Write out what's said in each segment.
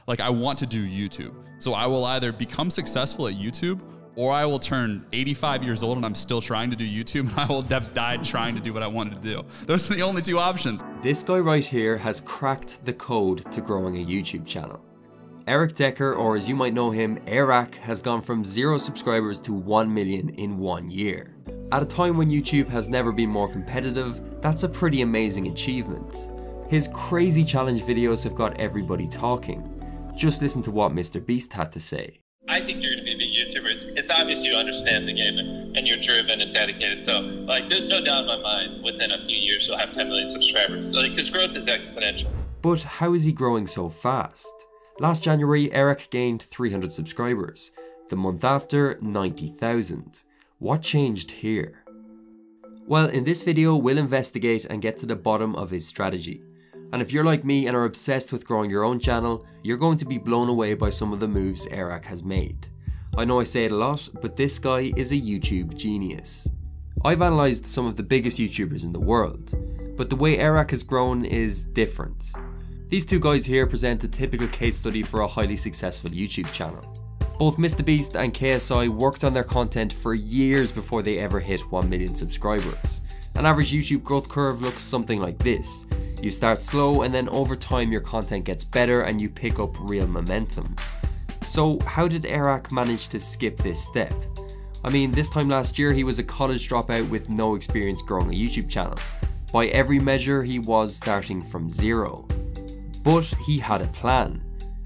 Like, I want to do YouTube. So I will either become successful at YouTube, or I will turn 85 years old and I'm still trying to do YouTube, and I will have died trying to do what I wanted to do. Those are the only two options. This guy right here has cracked the code to growing a YouTube channel. Eric Decker, or as you might know him, Airrack, has gone from 0 subscribers to 1 million in 1 year. At a time when YouTube has never been more competitive, that's a pretty amazing achievement. His crazy challenge videos have got everybody talking. Just listen to what Mr Beast had to say. I think you're going to be a big YouTuber. It's obvious you understand the game and you're driven and dedicated. So, like, there's no doubt in my mind within a few years you'll have 10 million subscribers. So, like, his growth is exponential. But how is he growing so fast? Last January, Eric gained 300 subscribers. The month after, 90,000. What changed here? Well, in this video, we'll investigate and get to the bottom of his strategy. And if you're like me and are obsessed with growing your own channel, you're going to be blown away by some of the moves Airrack has made. I know I say it a lot, but this guy is a YouTube genius. I've analysed some of the biggest YouTubers in the world, but the way Airrack has grown is different. These two guys here present a typical case study for a highly successful YouTube channel. Both Mr Beast and KSI worked on their content for years before they ever hit 1 million subscribers. An average YouTube growth curve looks something like this. You start slow and then over time your content gets better and you pick up real momentum. So how did Airrack manage to skip this step? I mean, this time last year he was a college dropout with no experience growing a YouTube channel. By every measure he was starting from 0. But he had a plan.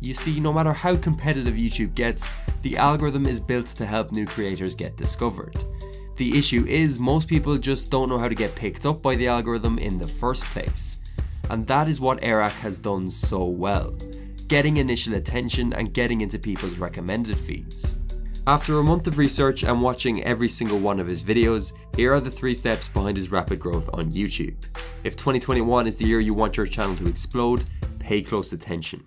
You see, no matter how competitive YouTube gets, the algorithm is built to help new creators get discovered. The issue is most people just don't know how to get picked up by the algorithm in the first place. And that is what Airrack has done so well, getting initial attention and getting into people's recommended feeds. After a month of research and watching every single one of his videos, here are the 3 steps behind his rapid growth on YouTube. If 2021 is the year you want your channel to explode, pay close attention.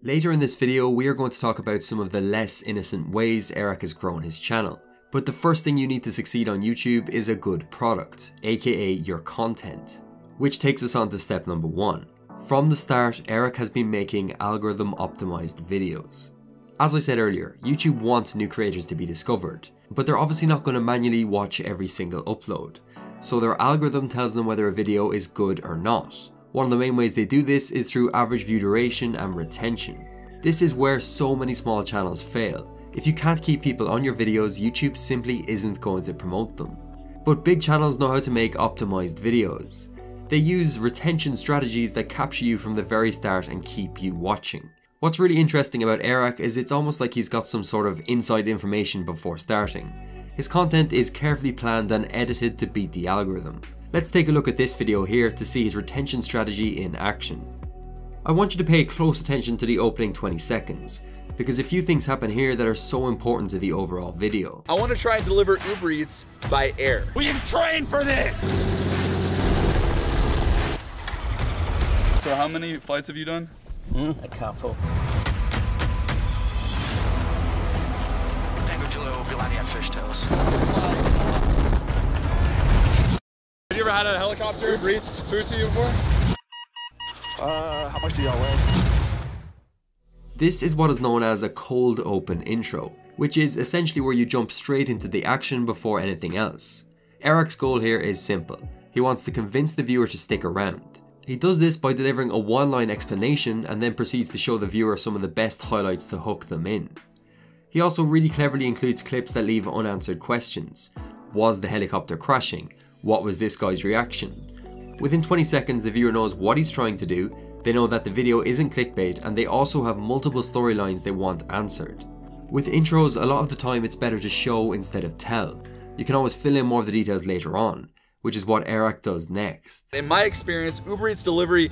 Later in this video, we are going to talk about some of the less innocent ways Airrack has grown his channel. But the first thing you need to succeed on YouTube is a good product, aka your content. Which takes us on to step number 1. From the start, Airrack has been making algorithm optimized videos. As I said earlier, YouTube wants new creators to be discovered, but they're obviously not going to manually watch every single upload. So their algorithm tells them whether a video is good or not. One of the main ways they do this is through average view duration and retention. This is where so many small channels fail. If you can't keep people on your videos, YouTube simply isn't going to promote them. But big channels know how to make optimized videos. They use retention strategies that capture you from the very start and keep you watching. What's really interesting about Airrack is it's almost like he's got some sort of inside information before starting. His content is carefully planned and edited to beat the algorithm. Let's take a look at this video here to see his retention strategy in action. I want you to pay close attention to the opening 20 seconds, because a few things happen here that are so important to the overall video. I want to try and deliver Uber Eats by air. We've trained for this! So how many flights have you done? A couple. Tango Kilo Vilania Fishtails. Have you ever had a helicopter Uber Eats food to you before? How much do y'all weigh? This is what is known as a cold open intro, which is essentially where you jump straight into the action before anything else. Airrack's goal here is simple. He wants to convince the viewer to stick around. He does this by delivering a one-line explanation and then proceeds to show the viewer some of the best highlights to hook them in. He also really cleverly includes clips that leave unanswered questions. Was the helicopter crashing? What was this guy's reaction? Within 20 seconds, the viewer knows what he's trying to do, they know that the video isn't clickbait, and they also have multiple storylines they want answered. With intros, a lot of the time it's better to show instead of tell. You can always fill in more of the details later on, which is what Airrack does next. In my experience, Uber Eats delivery,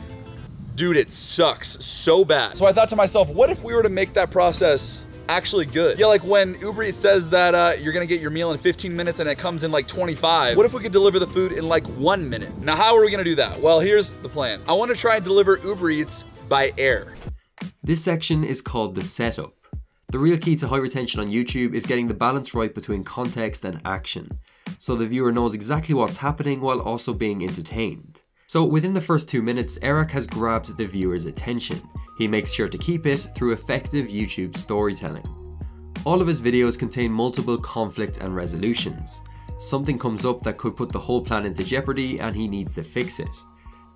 dude, it sucks so bad. So I thought to myself, what if we were to make that process actually good? Yeah, like when Uber Eats says that you're gonna get your meal in 15 minutes and it comes in like 25. What if we could deliver the food in like 1 minute? Now, how are we gonna do that? Well, here's the plan. I wanna try and deliver Uber Eats by air. This section is called the setup. The real key to high retention on YouTube is getting the balance right between context and action, so the viewer knows exactly what's happening while also being entertained. So within the first 2 minutes, Airrack has grabbed the viewer's attention. He makes sure to keep it through effective YouTube storytelling. All of his videos contain multiple conflict and resolutions. Something comes up that could put the whole plan into jeopardy and he needs to fix it.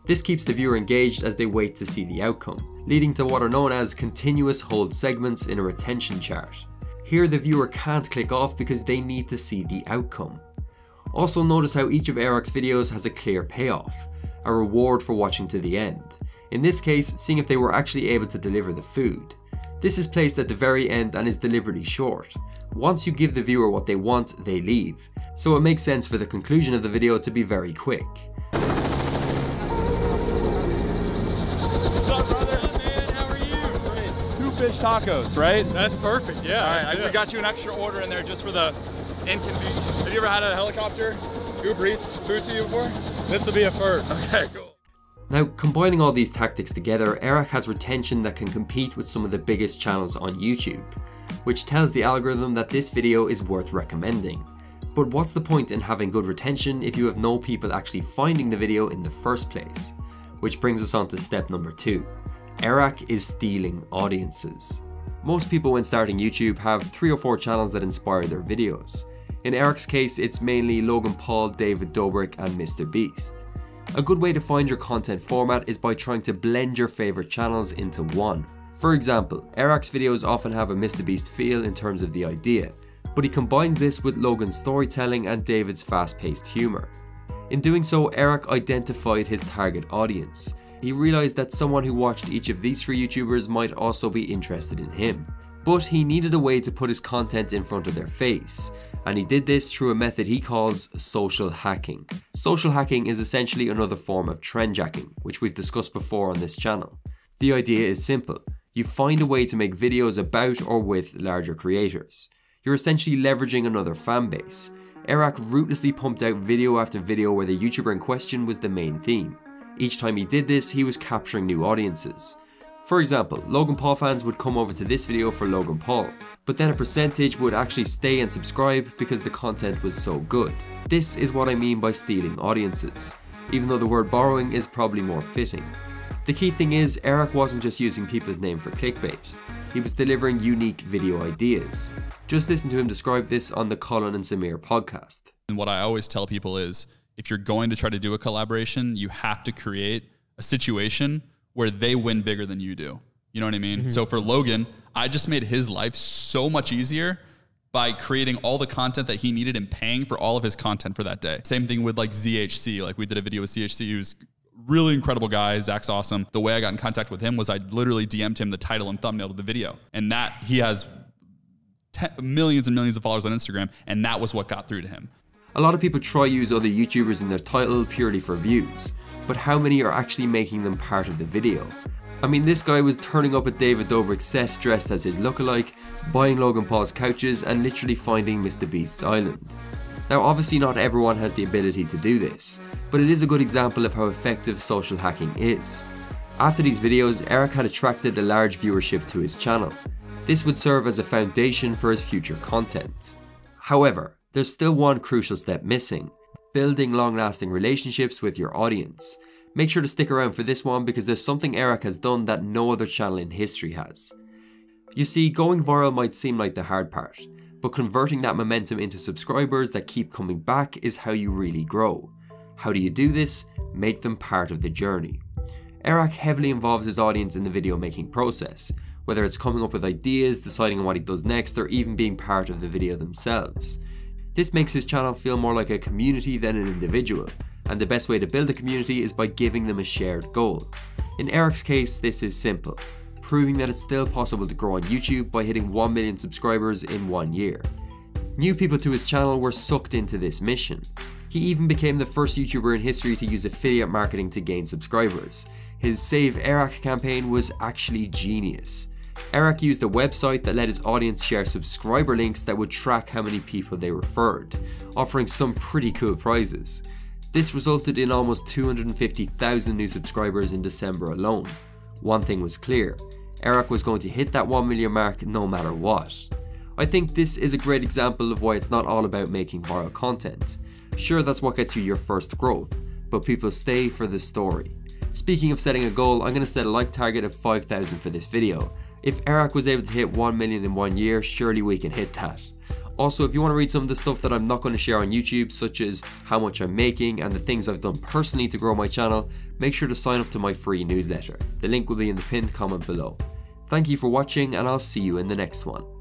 This keeps the viewer engaged as they wait to see the outcome, leading to what are known as continuous hold segments in a retention chart. Here the viewer can't click off because they need to see the outcome. Also notice how each of Airrack's videos has a clear payoff, a reward for watching to the end. In this case, seeing if they were actually able to deliver the food. This is placed at the very end and is deliberately short. Once you give the viewer what they want, they leave. So it makes sense for the conclusion of the video to be very quick. What's up, brother? Man, how are you? 2 fish tacos, right? That's perfect, yeah. All right, we got you an extra order in there just for the inconvenience. Have you ever had a helicopter Uber Eats food to you before? This will be a first. Okay, cool. Now, combining all these tactics together, Airrack has retention that can compete with some of the biggest channels on YouTube, which tells the algorithm that this video is worth recommending. But what's the point in having good retention if you have no people actually finding the video in the first place? Which brings us on to step number 2. Airrack is stealing audiences. Most people when starting YouTube have 3 or 4 channels that inspire their videos. In Airrack's case, it's mainly Logan Paul, Dobrik and Mr Beast. A good way to find your content format is by trying to blend your favourite channels into one. For example, Airrack's videos often have a Mr Beast feel in terms of the idea, but he combines this with Logan's storytelling and David's fast-paced humour. In doing so, Airrack identified his target audience. He realised that someone who watched each of these 3 YouTubers might also be interested in him. But he needed a way to put his content in front of their face, and he did this through a method he calls social hacking. Social hacking is essentially another form of trendjacking, which we've discussed before on this channel. The idea is simple. You find a way to make videos about or with larger creators. You're essentially leveraging another fan base. Airrack ruthlessly pumped out video after video where the YouTuber in question was the main theme. Each time he did this, he was capturing new audiences. For example, Logan Paul fans would come over to this video for Logan Paul, but then a percentage would actually stay and subscribe because the content was so good. This is what I mean by stealing audiences, even though the word borrowing is probably more fitting. The key thing is, Airrack wasn't just using people's name for clickbait. He was delivering unique video ideas. Just listen to him describe this on the Colin and Samir podcast. And what I always tell people is, if you're going to try to do a collaboration, you have to create a situation where they win bigger than you do. You know what I mean? Mm-hmm. So for Logan, I just made his life so much easier by creating all the content that he needed and paying for all of his content for that day. Same thing with like ZHC. Like we did a video with ZHC, who's really incredible guy. Zach's awesome. The way I got in contact with him was I literally DM'd him the title and thumbnail of the video. And that he has millions and millions of followers on Instagram. And that was what got through to him. A lot of people try use other YouTubers in their title purely for views, but how many are actually making them part of the video? I mean, this guy was turning up at David Dobrik's set dressed as his lookalike, buying Logan Paul's couches and literally finding Mr Beast's island. Now obviously not everyone has the ability to do this, but it is a good example of how effective social hacking is. After these videos, Airrack had attracted a large viewership to his channel. This would serve as a foundation for his future content. However, there's still one crucial step missing: building long-lasting relationships with your audience. Make sure to stick around for this one because there's something Airrack has done that no other channel in history has. You see, going viral might seem like the hard part, but converting that momentum into subscribers that keep coming back is how you really grow. How do you do this? Make them part of the journey. Airrack heavily involves his audience in the video making process, whether it's coming up with ideas, deciding on what he does next, or even being part of the video themselves. This makes his channel feel more like a community than an individual, and the best way to build a community is by giving them a shared goal. In Airrack's case, this is simple, proving that it's still possible to grow on YouTube by hitting 1 million subscribers in 1 year. New people to his channel were sucked into this mission. He even became the first YouTuber in history to use affiliate marketing to gain subscribers. His Save Airrack campaign was actually genius. Airrack used a website that let his audience share subscriber links that would track how many people they referred, offering some pretty cool prizes. This resulted in almost 250,000 new subscribers in December alone. One thing was clear: Airrack was going to hit that 1 million mark no matter what. I think this is a great example of why it's not all about making viral content. Sure, that's what gets you your first growth, but people stay for the story. Speaking of setting a goal, I'm going to set a like target of 5,000 for this video. If Airrack was able to hit 1 million in 1 year, surely we can hit that. Also, if you want to read some of the stuff that I'm not going to share on YouTube, such as how much I'm making and the things I've done personally to grow my channel, make sure to sign up to my free newsletter. The link will be in the pinned comment below. Thank you for watching, and I'll see you in the next one.